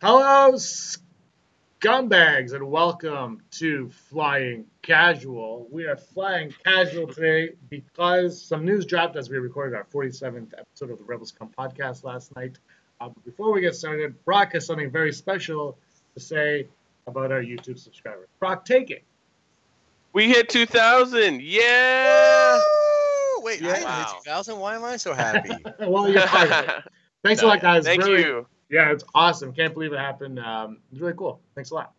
Hello, scumbags, and welcome to Flying Casual. We are flying casual today because some news dropped as we recorded our 47th episode of the Rebel Scum podcast last night. But before we get started, Brock has something very special to say about our YouTube subscribers. Brock, take it. We hit 2,000. Yeah. Woo! Wait, Yeah. I hit 2,000? Why am I so happy? Well, you're part of it. Thanks a lot, guys. Thank really, you. Yeah, it's awesome. Can't believe it happened. It's really cool. Thanks a lot.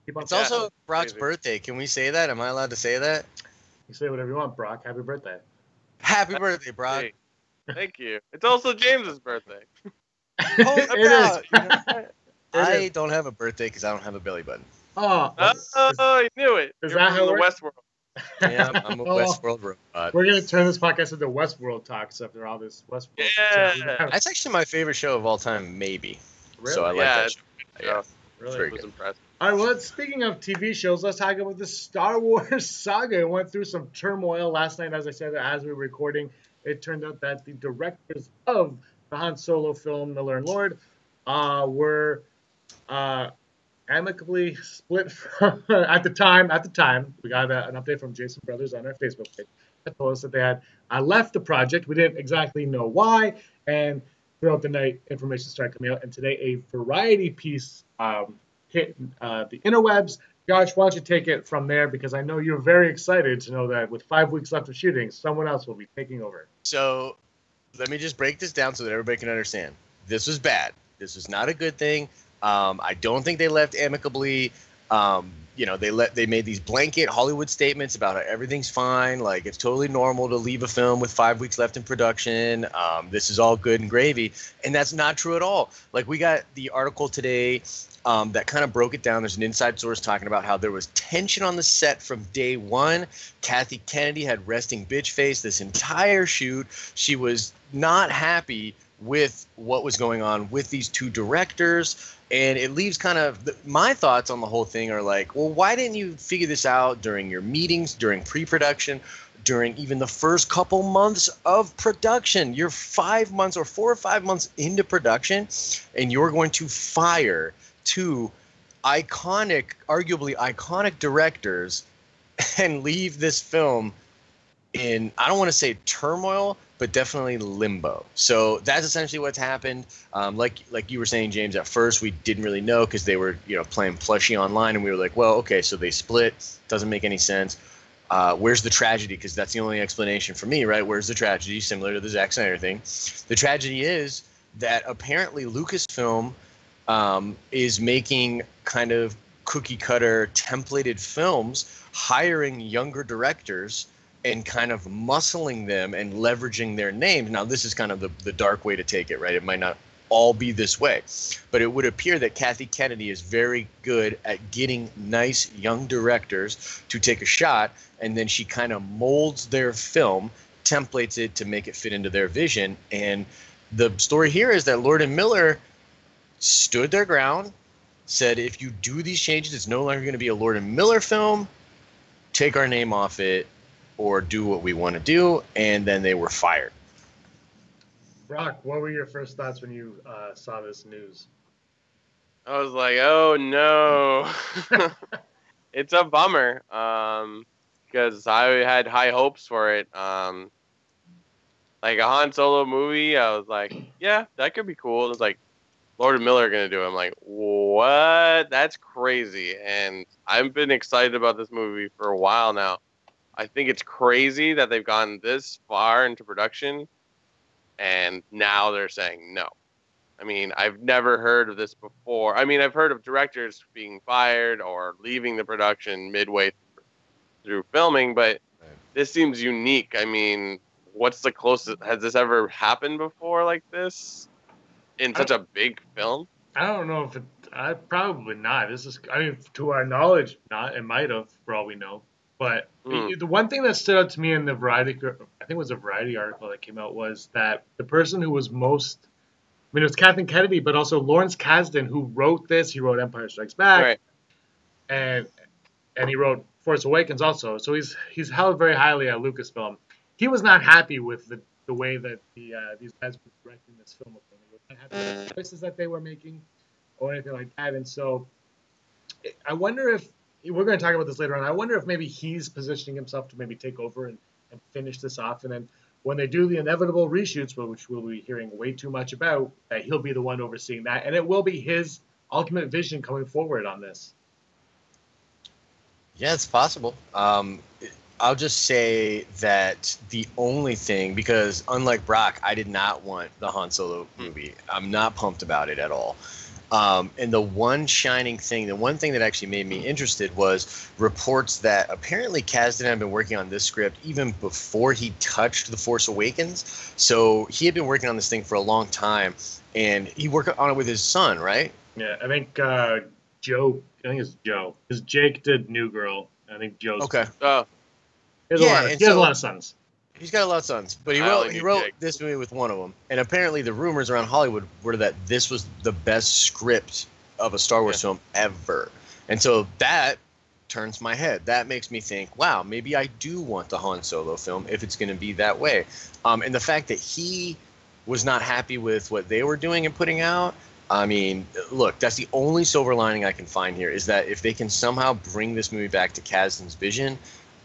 Keep on It's also Brock's crazy. birthday. Can we say that? Am I allowed to say that? You say whatever you want, Brock. Happy birthday. Happy birthday, Brock. Hey, thank you. It's also James's birthday. Oh, It is. I don't have a birthday because I don't have a belly button. Oh, Oh, you knew it. Is You're that from how the it works? Westworld? Yeah, I'm a Oh. Westworld robot. we're gonna turn this podcast into Westworld talk stuff after all this Westworld. Yeah. That's actually my favorite show of all time, maybe. Really? So I like Yeah, that it's- show. Yeah. Really? very It was good. impressive. All right. Well, speaking of TV shows, let's talk about the Star Wars saga. It went through some turmoil last night, as I said, as we were recording. It turned out that the directors of the Han Solo film, Miller and Lord, were amicably split from, at the time. We got an update from Jason Brothers on our Facebook page that told us that they had left the project. We didn't exactly know why, and throughout the night, information started coming out. And today, a variety piece hit the interwebs. Josh, why don't you take it from there? Because I know you're very excited to know that with 5 weeks left of shooting, someone else will be taking over. So let me just break this down so that everybody can understand. This was bad. This was not a good thing. I don't think they left amicably. They made these blanket Hollywood statements about how everything's fine, like it's totally normal to leave a film with 5 weeks left in production. This is all good and gravy, and that's not true at all. Like we got the article today that kind of broke it down. There's an inside source talking about how there was tension on the set from day one. Kathy Kennedy had resting bitch face this entire shoot. She was not happy with what was going on with these two directors. And it leaves kind of my thoughts on the whole thing are like, well, why didn't you figure this out during your meetings, during pre-production, during even the first couple months of production? You're 5 months or 4 or 5 months into production, and you're going to fire two arguably iconic directors and leave this film in, I don't want to say turmoil, but definitely limbo. So that's essentially what's happened. Like you were saying, James, at first we didn't really know because they were playing plushie online, and we were like, well, okay, so they split. Doesn't make any sense. Where's the tragedy? Because that's the only explanation for me, right? Where's the tragedy? Similar to the Zack Snyder thing. The tragedy is that apparently Lucasfilm is making kind of cookie cutter templated films, hiring younger directors and kind of muscling them and leveraging their names. Now, this is kind of the dark way to take it, right? It might not all be this way, but it would appear that Kathy Kennedy is very good at getting nice young directors to take a shot, and then she kind of molds their film, templates it to make it fit into their vision. And the story here is that Lord and Miller stood their ground, said, if you do these changes, it's no longer going to be a Lord and Miller film. Take our name off it, or do what we want to do, and then they were fired. Brock, what were your first thoughts when you saw this news? I was like, oh no. It's a bummer. Because I had high hopes for it. Like a Han Solo movie, I was like, yeah, that could be cool. It's like Lord and Miller are gonna do it. I'm like, what? That's crazy. And I've been excited about this movie for a while now. I think it's crazy that they've gone this far into production, and now they're saying no. I mean, I've never heard of this before. I mean, I've heard of directors being fired or leaving the production midway through filming, but this seems unique. I mean, what's the closest? Has this ever happened before like this in such a big film? I don't know if probably not. To our knowledge, not. It might have, for all we know. But the one thing that stood out to me in the Variety, I think it was a Variety article that came out, was that the person who was most, it was Kathleen Kennedy, but also Lawrence Kasdan, who wrote this. He wrote Empire Strikes Back, Right. and he wrote Force Awakens also. So he's held very highly at Lucasfilm. He was not happy with the way that these guys were directing this film. They were not happy with the choices that they were making. or anything like that. And so I wonder if we're going to talk about this later on. I wonder if maybe he's positioning himself to maybe take over and finish this off. And then when they do the inevitable reshoots, which we'll be hearing way too much about, that he'll be the one overseeing that. And it will be his ultimate vision coming forward on this. Yeah, it's possible. I'll just say that the only thing, because unlike Brock, I did not want the Han Solo movie. I'm not pumped about it at all. And the one shining thing, the one thing that actually made me interested was reports that apparently Kasdan had been working on this script even before he touched The Force Awakens. So he had been working on this thing for a long time, and he worked on it with his son, right? Yeah, I think Joe. I think it's Joe, because Jake did New Girl. I think Joe's Okay. He has a lot of sons. He's got a lot of sons, but he wrote this movie with one of them. And apparently the rumors around Hollywood were that this was the best script of a Star Wars film ever. And so that turns my head. That makes me think, wow, maybe I do want the Han Solo film if it's going to be that way. And the fact that he was not happy with what they were doing and putting out, I mean, look, that's the only silver lining I can find here, is that if they can somehow bring this movie back to Kasdan's vision,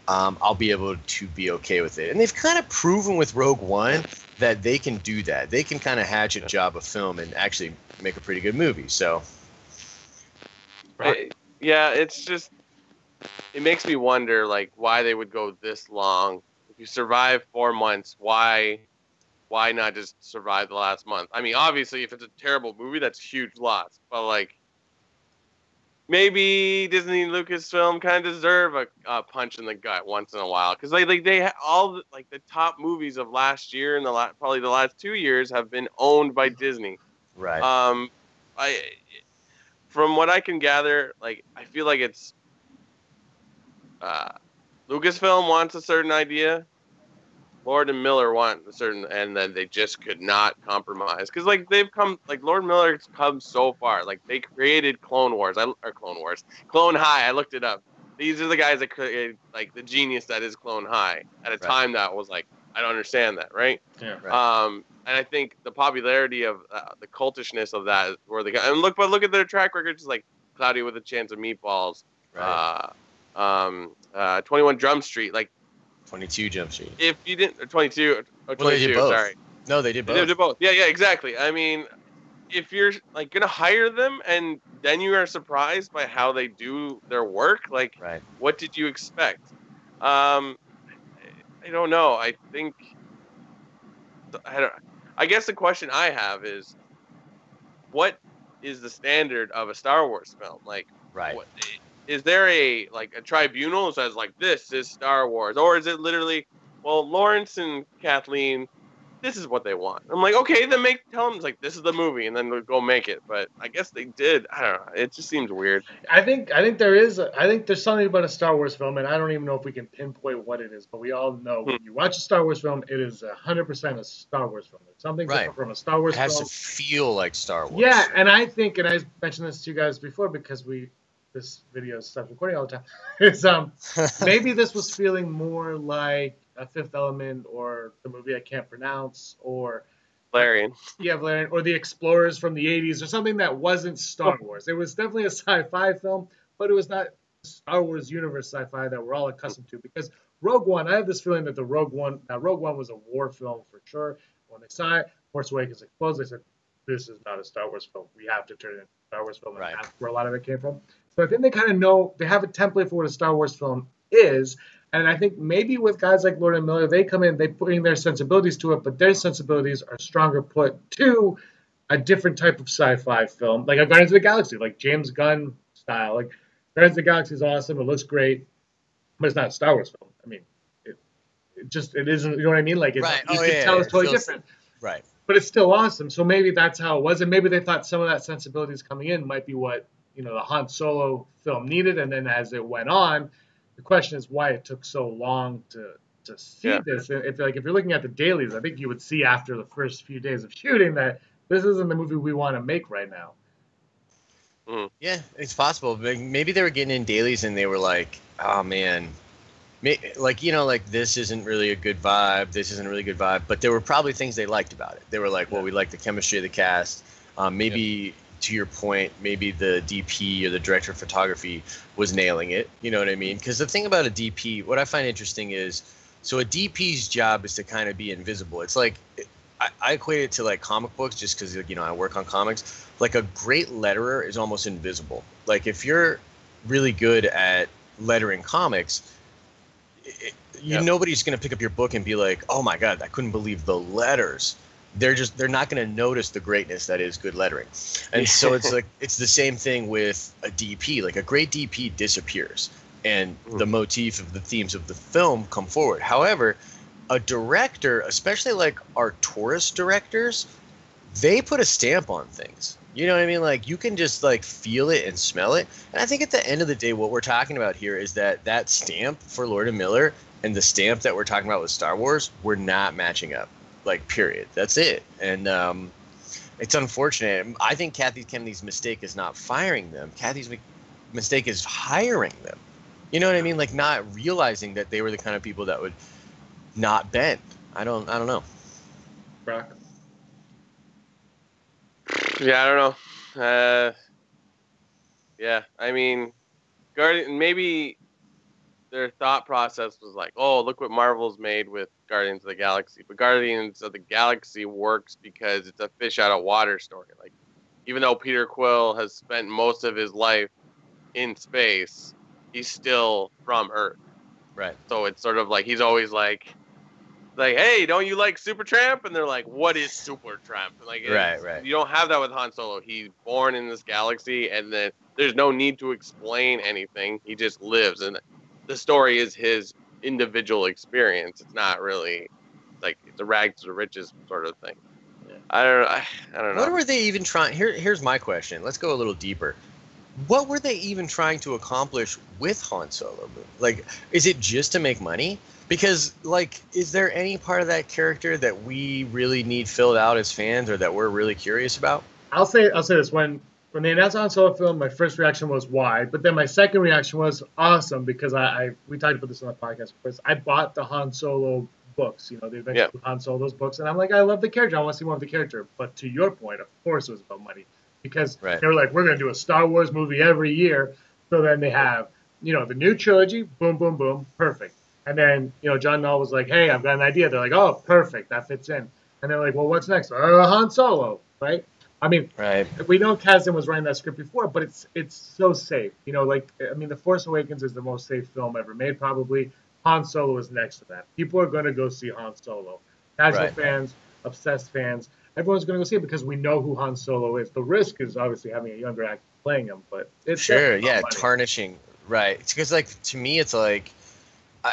I'll be able to be okay with it. And they've kind of proven with Rogue One that they can do that. They can kind of hatchet job a film and actually make a pretty good movie. So, yeah, it's just, it makes me wonder, like, why they would go this long. If you survive 4 months, why not just survive the last month? I mean, obviously, if it's a terrible movie, that's huge loss. But, like, maybe Disney and Lucasfilm kind of deserve a punch in the gut once in a while, because they all the top movies of last year and probably the last 2 years have been owned by Disney. Right. From what I can gather, like, I feel like it's Lucasfilm wants a certain idea, Lord and Miller want a certain, and then they just could not compromise, because Lord and Miller's come so far. Like, they created Clone High. I looked it up. These are the guys that created, like, the genius that is Clone High at a time that was like, I don't understand that, right? Yeah. Right. And I think the popularity of the cultishness of that is where they got. And look at their track record, just like Cloudy with a Chance of Meatballs, 21 Drum Street, like 22 Jump Street. If you didn't, 22, or 22, they did both. Sorry. No, they did both. They did both. Yeah, exactly. I mean, if you're like gonna hire them and then you are surprised by how they do their work, like, what did you expect? I don't know. I guess the question I have is, what is the standard of a Star Wars film? Like, is there a tribunal that says, like, this is Star Wars, or is it literally, well, Lawrence and Kathleen, this is what they want? I'm like, okay, then tell them, like, this is the movie, and then we'll go make it. But I guess they did. I don't know. It just seems weird. I think there's something about a Star Wars film, and I don't even know if we can pinpoint what it is, but we all know when you watch a Star Wars film, it is 100% a Star Wars film. It's something different from a Star Wars film. It has to feel like Star Wars. Yeah, and I think, and I mentioned this to you guys before because this video stuff recording all the time. It's maybe this was feeling more like a Fifth Element, or the movie I can't pronounce, or Valerian. Yeah, Valerian, or The Explorers from the 80s, or something that wasn't Star Wars. It was definitely a sci-fi film, but it was not Star Wars universe sci-fi that we're all accustomed to. Because Rogue One, I have this feeling that Rogue One was a war film for sure. When they saw it, Force Awakens exposed, they said, this is not a Star Wars film. We have to turn it into a Star Wars film, and that's where a lot of it came from. So I think they kind of know, they have a template for what a Star Wars film is, and I think maybe with guys like Lord and Miller, they come in, they bring their sensibilities to it, but their sensibilities are stronger put to a different type of sci-fi film, like a Guardians of the Galaxy, like James Gunn style. Like, Guardians of the Galaxy is awesome, it looks great, but it's not a Star Wars film. I mean, it isn't, you know what I mean? Like, you can tell it's totally different. Right. But it's still awesome. So maybe that's how it was, and maybe they thought some of that sensibilities coming in might be what, the Han Solo film needed, and then as it went on, the question is why it took so long to see this. If you're looking at the dailies, I think you would see after the first few days of shooting that this isn't the movie we want to make right now. Yeah, it's possible. Maybe they were getting in dailies and they were like, oh man, this isn't really a good vibe. This isn't a really good vibe. But there were probably things they liked about it. They were like, well, we like the chemistry of the cast. Maybe to your point, maybe the DP or the director of photography was nailing it. You know what I mean? Because the thing about a DP, what I find interesting is, so a DP's job is to kind of be invisible. It's like, I equate it to like comic books just because, you know, I work on comics. Like a great letterer is almost invisible. Like if you're really good at lettering comics, nobody's going to pick up your book and be like, oh my God, I couldn't believe the letters. They're not going to notice the greatness that is good lettering. And so it's like, it's the same thing with a DP. Like a great DP disappears and the motif of the themes of the film come forward. However, a director, especially like our tourist directors, they put a stamp on things. You know what I mean? Like you can just like feel it and smell it. And I think at the end of the day, what we're talking about here is that stamp for Lord and Miller and the stamp that we're talking about with Star Wars, we're not matching up. Like, period. That's it. And it's unfortunate. I think Kathy Kennedy's mistake is not firing them. Kathy's mistake is hiring them. You know what I mean? Like not realizing that they were the kind of people that would not bend. I don't know. Brock? Yeah, I don't know. Yeah, I mean, maybe their thought process was like, oh, look what Marvel's made with Guardians of the Galaxy. But Guardians of the Galaxy works because it's a fish out of water story. Like, even though Peter Quill has spent most of his life in space, he's still from Earth. Right. So it's sort of like he's always like, hey, don't you like Supertramp? And they're like, what is Supertramp? Like, right. You don't have that with Han Solo. He's born in this galaxy, and then there's no need to explain anything. He just lives, and the story is his individual experience. It's not really like it's a rags to riches sort of thing. Yeah. I don't know. What were they even trying? Here's my question. Let's go a little deeper. What were they even trying to accomplish with Han Solo? Like, is it just to make money? Because, like, is there any part of that character that we really need filled out as fans or that we're really curious about? I'll say this. When they announced Han Solo film, my first reaction was why? But then my second reaction was awesome because we talked about this on the podcast. First, I bought the Han Solo books, you know, the Adventures of Han Solo's books, and I'm like, I love the character. I want to see more of the character. But to your point, of course, it was about money because they were like, we're going to do a Star Wars movie every year. So then they have, you know, the new trilogy, boom, boom, boom, perfect. And then, you know, John Knoll was like, hey, I've got an idea. They're like, oh, perfect. That fits in. And they're like, well, what's next? Han Solo, right? I mean, we know Kasdan was writing that script before, but it's so safe. You know, like, I mean, The Force Awakens is the most safe film ever made, probably. Han Solo is next to that. People are going to go see Han Solo. Casual fans, obsessed fans, everyone's going to go see it because we know who Han Solo is. The risk is obviously having a younger actor playing him, but it's tarnishing. Right. It's because, like, to me, it's like,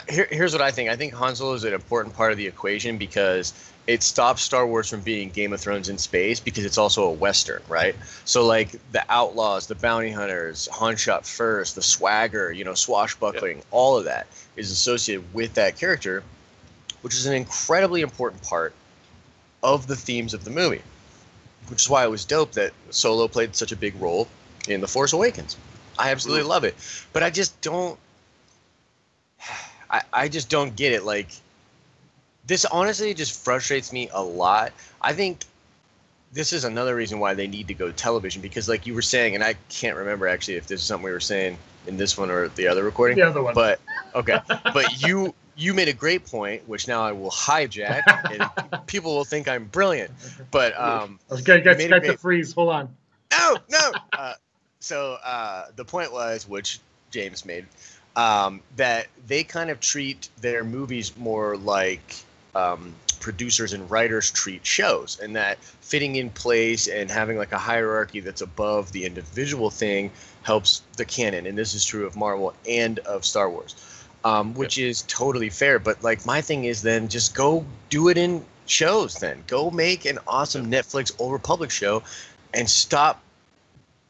here's what I think. I think Han Solo is an important part of the equation because it stops Star Wars from being Game of Thrones in space because it's also a Western, right? So, like, the outlaws, the bounty hunters, Han shot first, the swagger, you know, swashbuckling, all of that is associated with that character, which is an incredibly important part of the themes of the movie, which is why it was dope that Solo played such a big role in The Force Awakens. I absolutely love it. But I just don't... I just don't get it. Like, this honestly just frustrates me a lot. I think this is another reason why they need to go television because, like you were saying, and I can't remember actually if this is something we were saying in this one or the other recording. The other one. But, okay. But you made a great point, which now I will hijack, and people will think I'm brilliant. But okay, get the freeze. Hold on. No. So the point was, which James made, that they kind of treat their movies more like producers and writers treat shows, and that fitting in place and having like a hierarchy that's above the individual thing helps the canon. And this is true of Marvel and of Star Wars, which is totally fair. But like my thing is then just go do it in shows then. Go make an awesome Netflix Old Republic show and stop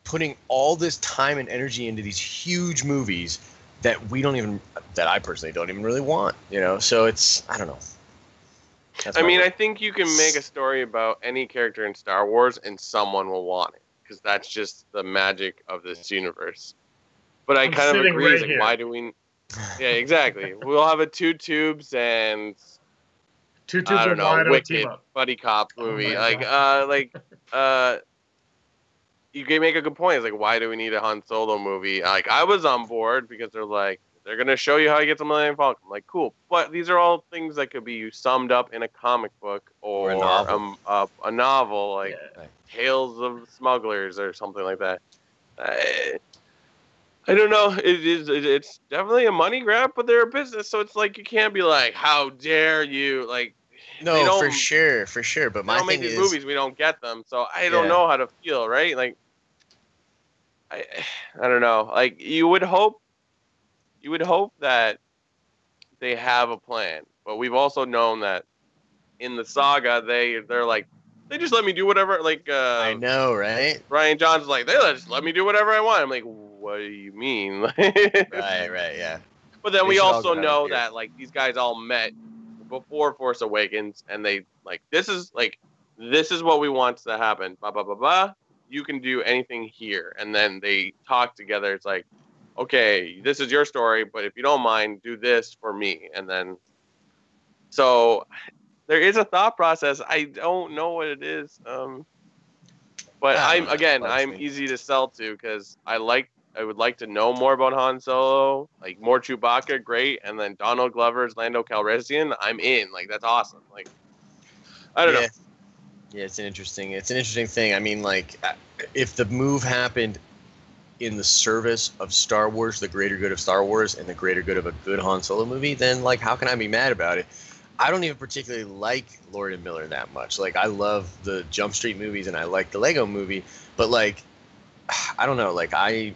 putting all this time and energy into these huge movies that I personally don't even really want, you know? So it's, I don't know. I think you can make a story about any character in Star Wars and someone will want it because that's just the magic of this universe. But I kind of agree, like, why do we... Yeah, exactly. We'll have a Two Tubes and... I don't know, Wicked, buddy cop movie. you can make a good point. It's like, why do we need a Han Solo movie? Like, I was on board because they're like, they're gonna show you how he gets a Millennium Falcon. I'm like, cool, but these are all things that could be summed up in a comic book or a novel, like Tales of Smugglers or something like that. I don't know. It's definitely a money grab, but they're a business, so it's like you can't be like, how dare you? Like, no, for sure. But my thing is, movies, we don't get them, so I don't know how to feel, right? Like, I don't know. Like, you would hope that they have a plan, but we've also known that in the saga they're like, they just let me do whatever. Like, I know, right? Ryan Johnson's like, they just let me do whatever I want. I'm like, what do you mean? right, yeah. But then we also know that like these guys all met before Force Awakens, and they like, this is what we want to happen. Blah blah blah blah. You can do anything here, and then they talk together. It's like, okay, this is your story, but if you don't mind, do this for me. And then, so there is a thought process. I don't know what it is. But I'm easy to sell to because I would like to know more about Han Solo, like more Chewbacca, great. And then Donald Glover's Lando Calrissian, I'm in. Like, that's awesome. Like, I don't know. Yeah, it's an interesting thing. I mean, like, if the move happened in the service of Star Wars, the greater good of Star Wars, and the greater good of a good Han Solo movie, then like, how can I be mad about it? I don't even particularly like Lord and Miller that much. Like, I love the Jump Street movies and I like the Lego movie, but like, I don't know. Like, I'm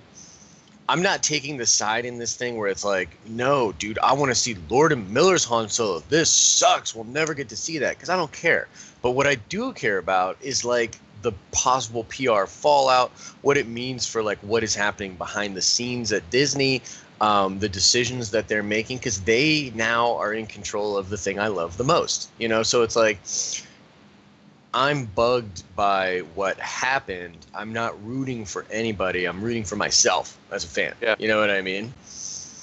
not taking the side in this thing where it's like, no, dude, I want to see Lord and Miller's Han Solo. This sucks. We'll never get to see that because I don't care. But what I do care about is like the possible PR fallout, what it means for like what is happening behind the scenes at Disney, the decisions that they're making, because they now are in control of the thing I love the most, you know? So it's like, I'm bugged by what happened. I'm not rooting for anybody. I'm rooting for myself as a fan. Yeah. You know what I mean?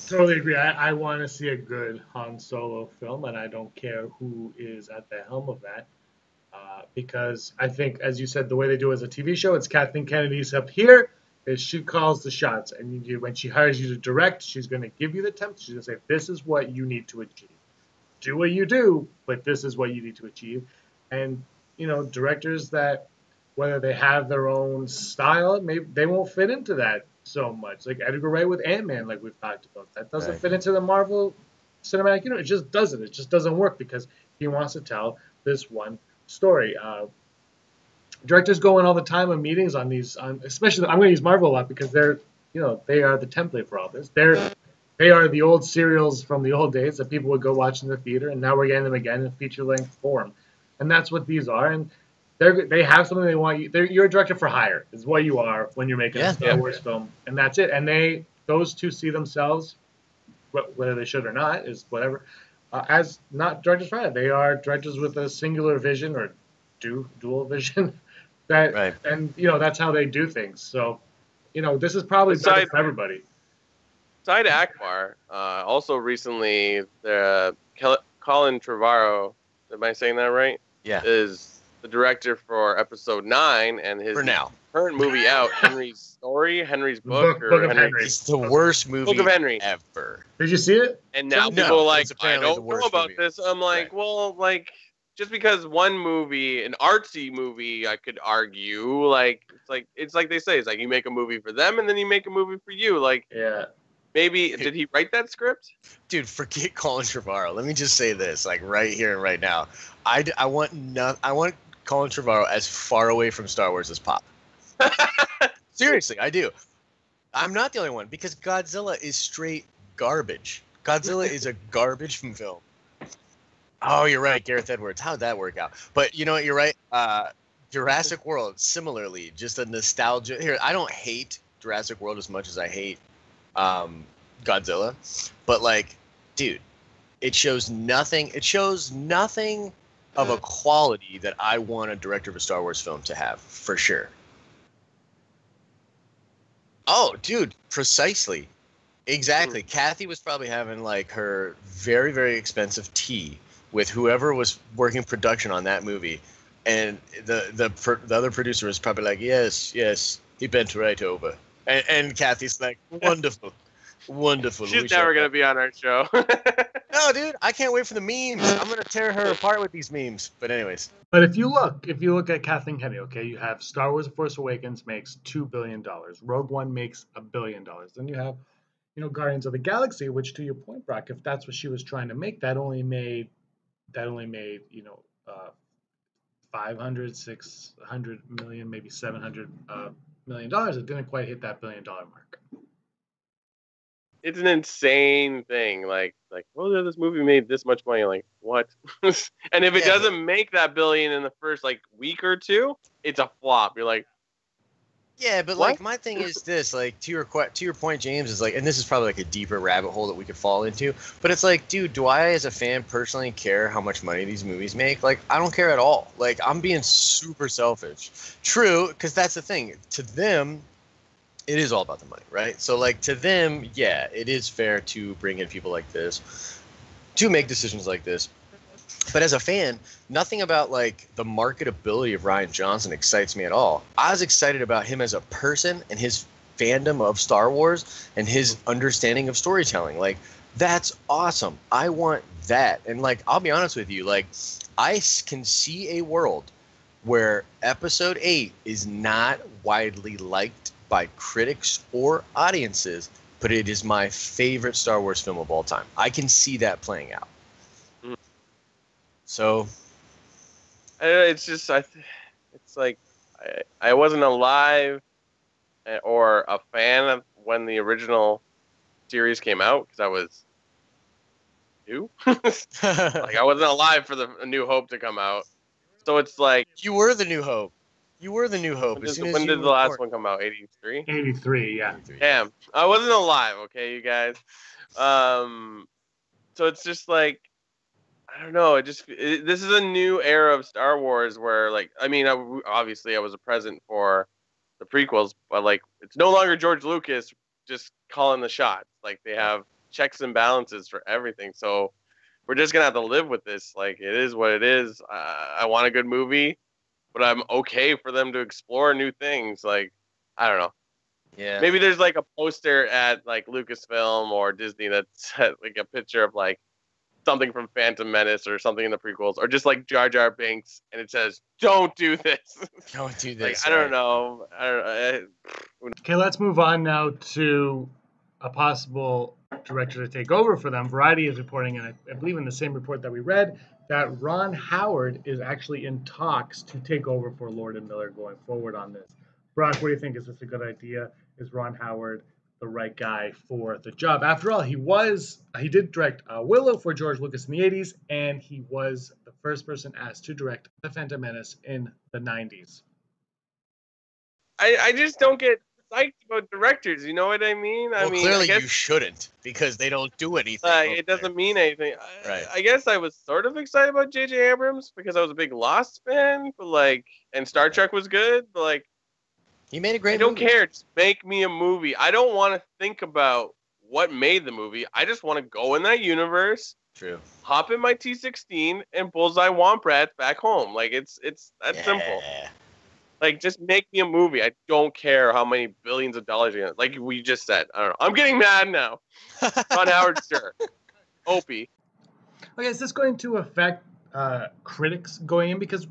Totally agree. I want to see a good Han Solo film, and I don't care who is at the helm of that. Because I think, as you said, the way they do it as a TV show, it's Kathleen Kennedy's up here. Is she calls the shots, and when she hires you to direct, she's going to give you the template. She's going to say, this is what you need to achieve. Do what you do, but this is what you need to achieve. And, you know, directors that, whether they have their own style, maybe they won't fit into that so much. Like Edgar Wright with Ant-Man, like we've talked about. That doesn't fit into the Marvel Cinematic Universe. It just doesn't. It just doesn't work because he wants to tell this one story. Directors go in all the time on meetings on these, especially I'm going to use Marvel a lot because they are the template for all this. They are the old serials from the old days that people would go watch in the theater, and now we're getting them again in feature length form, and that's what these are. And they have something they want you. You're a director for hire, is what you are when you're making a Star Wars film, and that's it. And those two see themselves, whether they should or not, is whatever. As not directors for hire, they are directors with a singular vision or dual vision. And that's how they do things. So, this is probably better for everybody. Side Akbar, also recently, Colin Trevorrow, am I saying that right? Yeah. Is the director for Episode 9 and his current movie out, Henry's Story, Henry's Book, Book of Henry. It's the worst movie Book of Henry ever. Did you see it? And now people are like, I don't know about this. I'm like, well, like, just because one movie, an artsy movie, I could argue, like, it's like they say, it's like you make a movie for them and then you make a movie for you. Like, yeah. Maybe, did he write that script? Dude, forget Colin Trevorrow. Let me just say this, like right here and right now. I want Colin Trevorrow as far away from Star Wars as possible. Seriously, I do. I'm not the only one because Godzilla is straight garbage. Godzilla is a garbage film. Oh, you're right, Gareth Edwards. How'd that work out? But you know what? You're right. Jurassic World, similarly, just a nostalgia. Here, I don't hate Jurassic World as much as I hate Godzilla, but like, dude, it shows nothing. It shows nothing of a quality that I want a director of a Star Wars film to have, for sure. Oh, dude, precisely. Exactly. Kathy was probably having like her very, very expensive tea with whoever was working production on that movie, and the other producer was probably like, yes, He bent right over. And Kathy's like, wonderful. Wonderful. She's never going to be on our show. No, dude, I can't wait for the memes. I'm going to tear her apart with these memes. But anyways. But if you look at Kathleen Kennedy, okay, you have Star Wars: The Force Awakens makes $2 billion. Rogue One makes $1 billion. Then you have, Guardians of the Galaxy, which, to your point, Brock, if that's what she was trying to make, that only made 500, 600 million, maybe 700 million dollars. It didn't quite hit that $1 billion mark. It's an insane thing. Like, oh, this movie made this much money. Like, what? And if it doesn't make that $1 billion in the first week or two, it's a flop. You're like, yeah, but what? My thing is this, to your point, James, is and this is probably a deeper rabbit hole that we could fall into, but it's dude, do I as a fan personally care how much money these movies make? I don't care at all. I'm being super selfish. True, because that's the thing. To them, it is all about the money, right? So to them, yeah, it is fair to bring in people like this to make decisions like this. But as a fan, nothing about the marketability of Rian Johnson excites me at all. I was excited about him as a person and his fandom of Star Wars and his understanding of storytelling. That's awesome. I want that. And I'll be honest with you, I can see a world where Episode 8 is not widely liked by critics or audiences, but it is my favorite Star Wars film of all time. I can see that playing out. So, it's just I wasn't alive or a fan of when the original series came out because I was new. I wasn't alive for the New Hope to come out. So it's you were the New Hope. You were the New Hope. When did the last one come out? 83? 83, yeah. Damn, I wasn't alive. Okay, you guys. So it's just I don't know. This is a new era of Star Wars where, obviously I was present for the prequels, but it's no longer George Lucas just calling the shots. They have checks and balances for everything. So we're just gonna have to live with this. It is what it is. I want a good movie, but I'm okay for them to explore new things. I don't know. Yeah. Maybe there's a poster at Lucasfilm or Disney that's a picture of something from Phantom Menace or something in the prequels, or just Jar Jar Binks, and it says, "Don't do this." Don't do this. I don't know. Okay, let's move on now to a possible director to take over for them. Variety is reporting, and I believe in the same report that we read, that Ron Howard is actually in talks to take over for Lord and Miller going forward on this. Brock, what do you think? Is this a good idea? Is Ron Howard the right guy for the job? After all, he did direct Willow for George Lucas in the 80s, and he was the first person asked to direct The Phantom Menace in the 90s. I just don't get psyched about directors. You know what I mean? Well, clearly you shouldn't, because they don't do anything. It doesn't mean anything. Right. I guess I was sort of excited about J.J. Abrams because I was a big Lost fan, but and Star Trek was good, but he made a great movie. I don't care. Just make me a movie. I don't want to think about what made the movie. I just want to go in that universe. True. Hop in my T-16 and bullseye womp rats back home. It's that simple. Just make me a movie. I don't care how many billions of dollars you're gonna, we just said. I don't know. I'm getting mad now. Ron Howard, sure. Opie. Okay, is this going to affect critics going in? Because,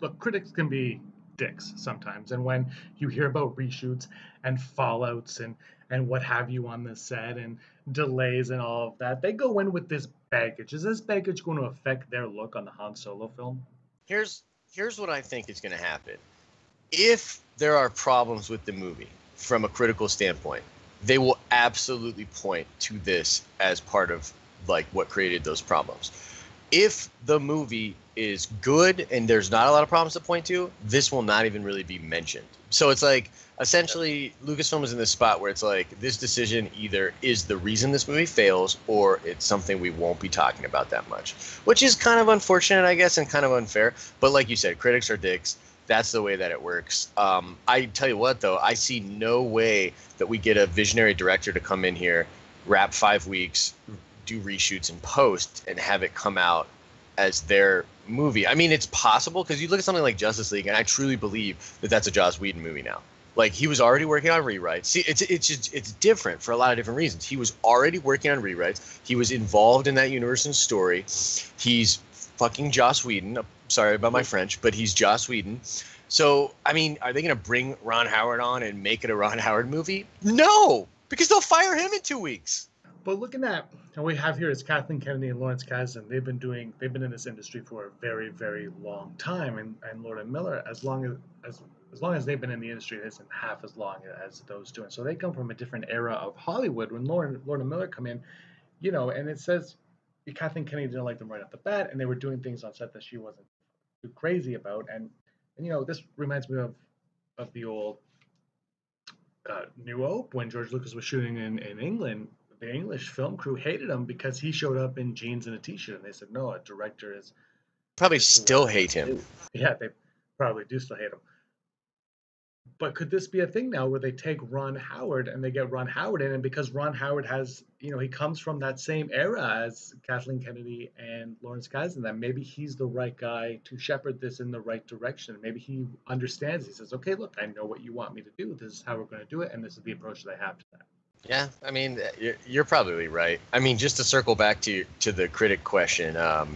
look, critics can be dicks sometimes, and when you hear about reshoots and fallouts and what have you on the set and delays and all of that, they go in with this baggage. Is this baggage going to affect their look on the Han Solo film? Here's what I think is going to happen. If there are problems with the movie from a critical standpoint, they will absolutely point to this as part of what created those problems. If the movie is good and there's not a lot of problems to point to, this will not even really be mentioned. So it's essentially Lucasfilm is in this spot where it's this decision either is the reason this movie fails or it's something we won't be talking about that much, which is kind of unfortunate, I guess, and kind of unfair. But like you said, critics are dicks. That's the way that it works. I tell you what, though, I see no way that we get a visionary director to come in here, wrap 5 weeks, do reshoots and post, and have it come out as their movie. I mean, it's possible because you look at something like Justice League, and I truly believe that that's a Joss Whedon movie now. Like he was already working on rewrites. See, it's different for a lot of different reasons. He was already working on rewrites. He was involved in that universe and story. He's fucking Joss Whedon. Sorry about my French, but he's Joss Whedon. So, I mean, are they going to bring Ron Howard on and make it a Ron Howard movie? No, because they'll fire him in 2 weeks. But looking at what we have here is Kathleen Kennedy and Lawrence Kasdan. They've been in this industry for a very, very long time, and Lord and Miller, as long as they've been in the industry, it isn't half as long as those two. And so they come from a different era of Hollywood. When Lord and Miller come in, and it says Kathleen Kennedy didn't like them right off the bat, and they were doing things on set that she wasn't too crazy about. And this reminds me of the old New Hope when George Lucas was shooting in England. The English film crew hated him because he showed up in jeans and a t-shirt, and they said, no, a director is probably still hate him. Yeah, they probably do still hate him. But could this be a thing now where they take Ron Howard and they get Ron Howard in, and because Ron Howard has, he comes from that same era as Kathleen Kennedy and Lawrence Kasdan, that maybe he's the right guy to shepherd this in the right direction. Maybe he understands. He says, okay, look, I know what you want me to do. This is how we're going to do it, and this is the approach that I have to that. Yeah, I mean, you're probably right. I mean, just to circle back to the critic question, I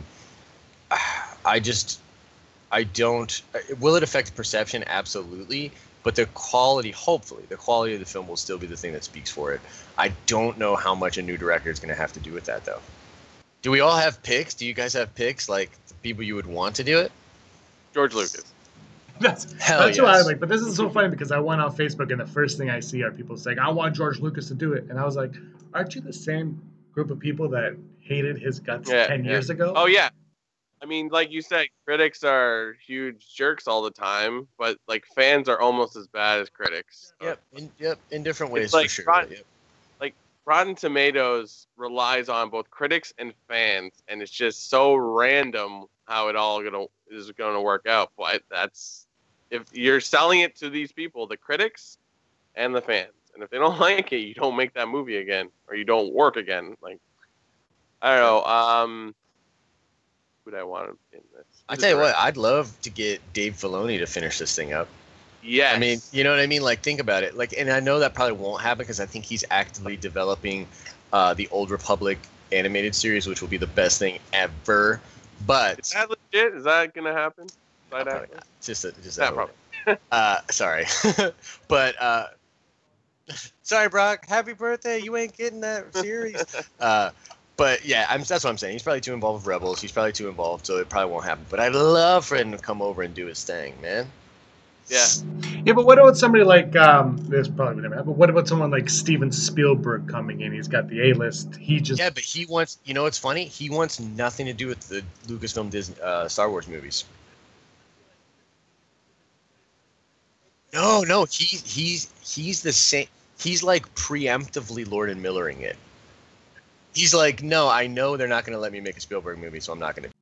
don't. Will it affect perception? Absolutely. But the quality, hopefully, the quality of the film will still be the thing that speaks for it. I don't know how much a new director is going to have to do with that, though. Do we all have picks? Do you guys have picks, like the people you would want to do it? George Lucas. That's yes. what I like. But this is so funny because I went on Facebook and the first thing I see are people saying, I want George Lucas to do it. And I was like, aren't you the same group of people that hated his guts 10 years ago? Oh, yeah. I mean, like you said, critics are huge jerks all the time, but like fans are almost as bad as critics. Yep, in different ways, like for sure. Like Rotten Tomatoes relies on both critics and fans, and it's just so random how it all is gonna work out. But that's if you're selling it to these people, the critics and the fans, and if they don't like it, you don't make that movie again, or you don't work again. Like I don't know. I want in this. I tell you what, I'd love to get Dave Filoni to finish this thing up. Yes. I mean, you know what I mean? Like, think about it. Like, and I know that probably won't happen because I think he's actively developing the Old Republic animated series, which will be the best thing ever. But is that legit? Is that gonna happen? Just that probably. Sorry, but sorry, Brock. Happy birthday! You ain't getting that series. But yeah, that's what I'm saying. He's probably too involved with Rebels. He's probably too involved, so it probably won't happen. But I'd love for him to come over and do his thing, man. Yeah. Yeah, but what about somebody like this? Probably would never happen. But what about someone like Steven Spielberg coming in? He's got the A-list. Yeah, but he wants. You know what's funny? He wants nothing to do with the Lucasfilm Disney Star Wars movies. No, he's the same. He's like preemptively Lord and Millering it. He's like, no, I know they're not going to let me make a Spielberg movie, so I'm not going to.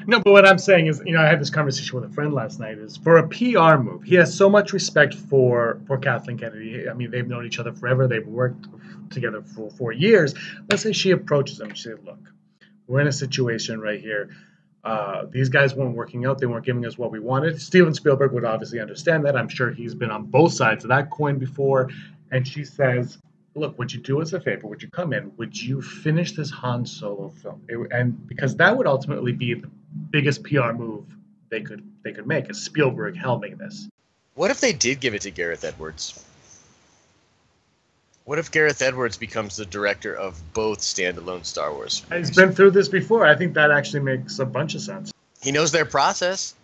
No, but what I'm saying is, I had this conversation with a friend last night, is for a PR move, he has so much respect for Kathleen Kennedy. I mean, they've known each other forever. They've worked together for 4 years. Let's say she approaches him. She said, look, we're in a situation right here. These guys weren't working out. They weren't giving us what we wanted. Steven Spielberg would obviously understand that. I'm sure he's been on both sides of that coin before. And she says, look, would you do us a favor? Would you come in? Would you finish this Han Solo film? And because that would ultimately be the biggest PR move they could make, is Spielberg helming this. What if they did give it to Gareth Edwards? What if Gareth Edwards becomes the director of both standalone Star Wars movies? He's been through this before. I think that actually makes a bunch of sense. He knows their process.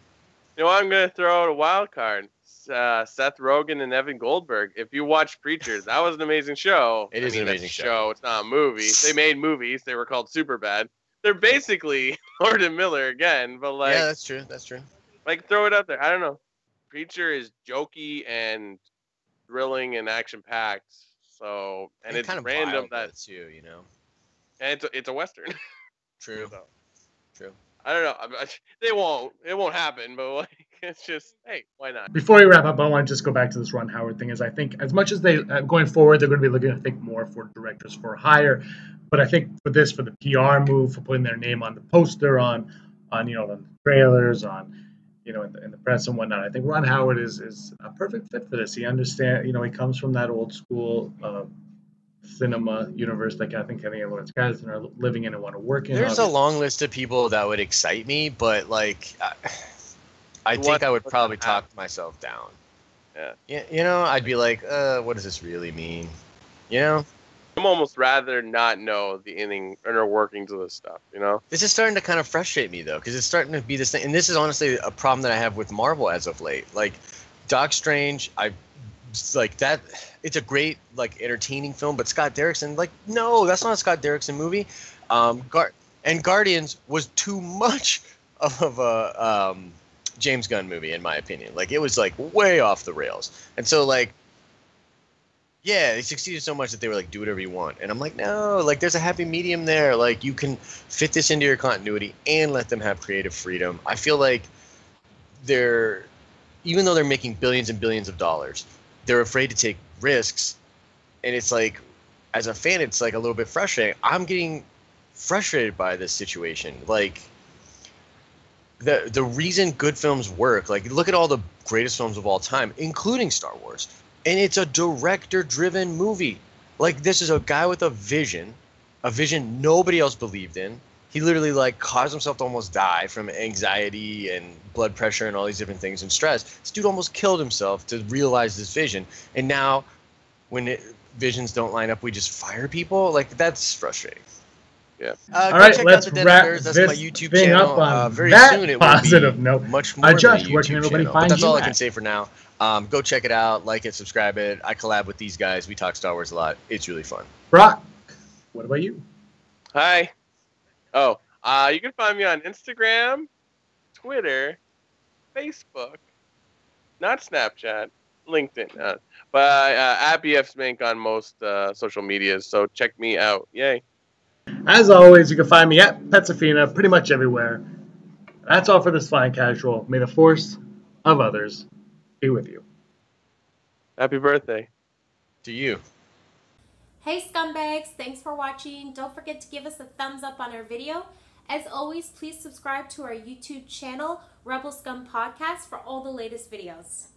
You know, I'm going to throw out a wild card. Seth Rogen and Evan Goldberg. If you watch Preacher, that was an amazing show. It is an amazing show. It's not a movie. They made movies. They were called Superbad. They're basically Lord and Miller again, but like, yeah, that's true. That's true. Like, throw it out there. I don't know. Preacher is jokey and thrilling and action packed. So, and it's kind of random that too, you know. And it's a western. True. So, true. I don't know. It won't happen, but like, it's just, hey, why not? Before we wrap up, I want to just go back to this Ron Howard thing. Is I think as much as they going forward, they're going to be looking, I think, more for directors for hire. But I think for the PR move, for putting their name on the poster, on the trailers, on in the press and whatnot. I think Ron Howard is a perfect fit for this. He understands, he comes from that old school cinema universe that I think any of us guys are living in and want to work in. There's a long list of people that would excite me, but like, I think I would probably talk myself down. Yeah. I'd be like, what does this really mean? I'm almost rather not know the inner workings of this stuff, This is starting to kind of frustrate me, though, because it's starting to be this thing. And this is honestly a problem that I have with Marvel as of late. Like, Doc Strange, that. It's a great, entertaining film, but Scott Derrickson, no, that's not a Scott Derrickson movie. And Guardians was too much of a James Gunn movie, in my opinion. It was, way off the rails. And so, yeah, they succeeded so much that they were do whatever you want. And I'm like, no, there's a happy medium there. You can fit this into your continuity and let them have creative freedom. I feel like even though they're making billions and billions of dollars, they're afraid to take risks. And it's as a fan, it's a little bit frustrating. I'm getting frustrated by this situation. The reason good films work, look at all the greatest films of all time, including Star Wars. And it's a director-driven movie. This is a guy with a vision nobody else believed in. He literally caused himself to almost die from anxiety and blood pressure and all these different things and stress. This dude almost killed himself to realize this vision. And now, when visions don't line up, we just fire people. That's frustrating. Yeah. All right, let's wrap this That's my YouTube thing channel. up on very that soon it positive will be note. much more than a Josh, where YouTube can everybody channel. find But that's you all I at? can say for now. Go check it out, like it, subscribe it. I collab with these guys. We talk Star Wars a lot. It's really fun. Brock, what about you? Hi. Oh, you can find me on Instagram, Twitter, Facebook, not Snapchat, LinkedIn, but at BFSmank on most social medias. So check me out. Yay. As always, you can find me at Petsafina pretty much everywhere. That's all for this Flying Casual. May the force of others be with you. Happy birthday. To you. Hey scumbags, thanks for watching. Don't forget to give us a thumbs up on our video. As always, please subscribe to our YouTube channel, Rebel Scum Podcast, for all the latest videos.